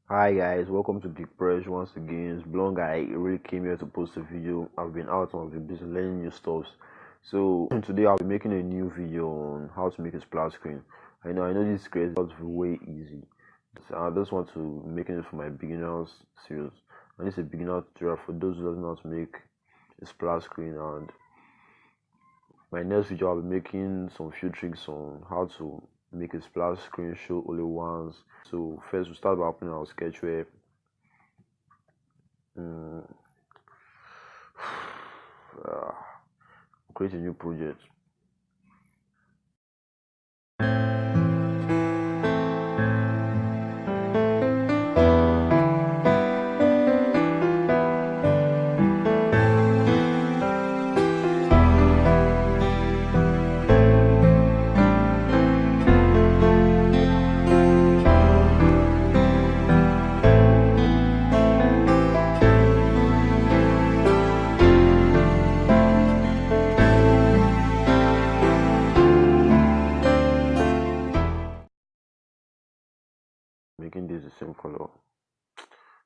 Hi guys, welcome to Big Press once again. It's long I really came here to post a video. I've been out and I've been busy learning new stuff. So today I'll be making a new video on how to make a splash screen. I know this is way easy. So I just want to make it for my beginners series. And it's a beginner tutorial for those who don't know how to make a splash screen. And my next video I'll be making some few tricks on how to make a splash screen show only once. So first we start by opening our Sketchware. Mm, create a new project. Making this the same color.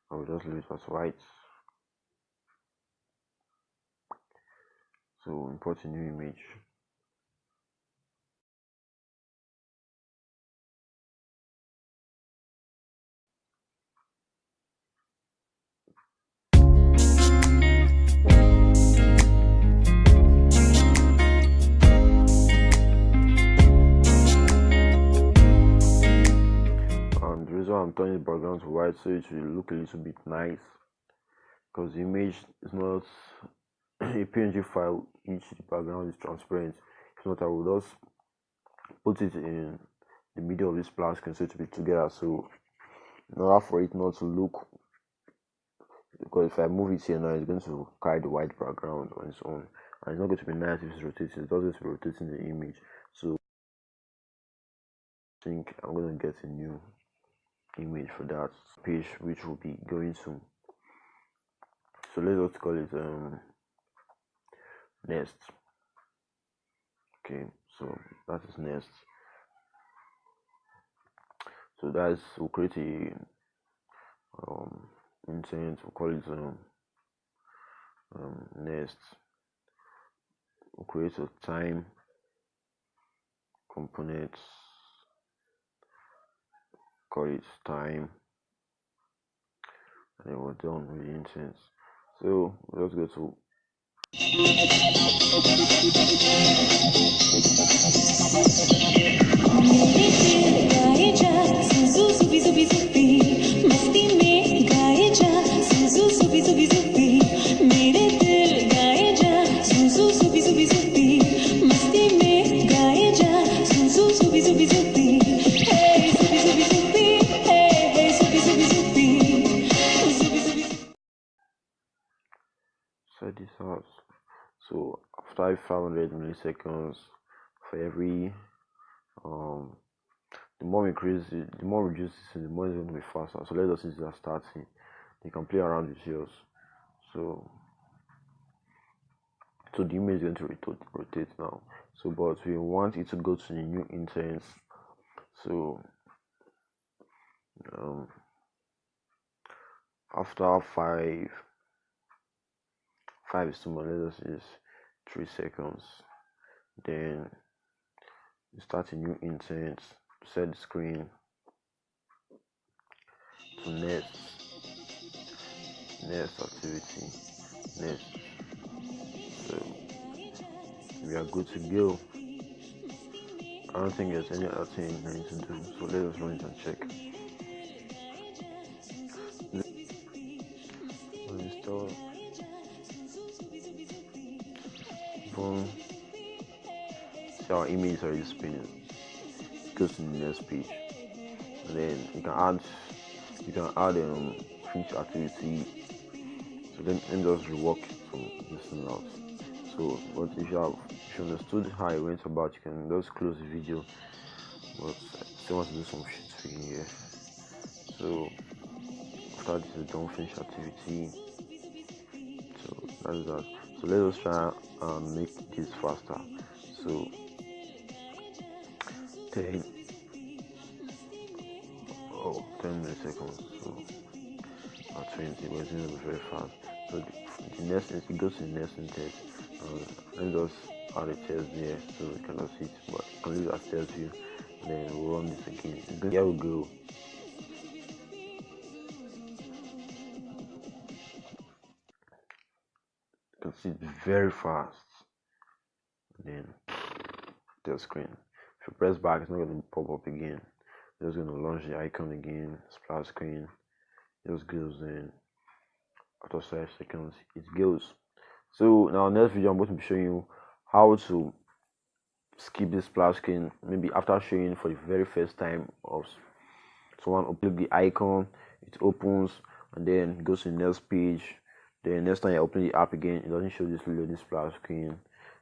I will just leave it as white. So import a new image. And the reason why I'm turning the background to white so it will look a little bit nice, because the image is not a PNG file which the background is transparent. If not, I will just put it in the middle of this splash screen so it will be together. So in order for it not to look, because if I move it here now, it's going to carry the white background on its own, and it's not going to be nice if it's rotating. It's not going to be rotating the image. So I think I'm going to get a new image for that page which will be going to. So let's just call it nest. Okay, so that is nest. So that's, we'll create a intent, we'll call it nest. We'll create a time component, call it time, and then we're done with the intent. So let's go to set this out. So after 500 milliseconds for every the more we increase it, the more we reduce it, the more it's going to be faster. So let us use that starting. You can play around with yours. So the image is going to rotate now. So but we want it to go to the new intent. So after five is too much, let us use 3 seconds. Then start a new intent, set the screen to next activity, next. So we are good to go. I don't think there's any other thing I need to do, so let us run it and check. Install. Boom. See, our image already spinning. Goes to the next page, and then you can add finish activity. So then just rework from this thing out. So but if you understood how it went about, you can just close the video, but I still want to do some shit for you here. So after this is done, finish activity. So that is that. So let us try and make this faster. So then oh 10 milliseconds, so 20, but it's going to be very fast. So the next it goes to the next test. Let me just add a test there so we cannot see it, but you can leave it as test view, and then we'll run this again. Here we go. You can see it's very fast. And then the screen. If you press back, it's not going to pop up again. It's just going to launch the icon again. Splash screen. It just goes in. After 5 seconds, it goes. So now next video, I'm going to be showing you how to skip this splash screen. Maybe after showing for the very first time of someone open the icon, it opens and then goes to the next page. Then next time you open the app again, it doesn't show this loading splash screen.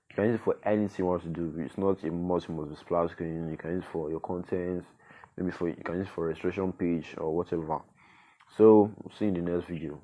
You can use it for anything you want to do. It's not a must be splash screen. You can use it for your contents, maybe you can use it for registration page or whatever. So see you in the next video.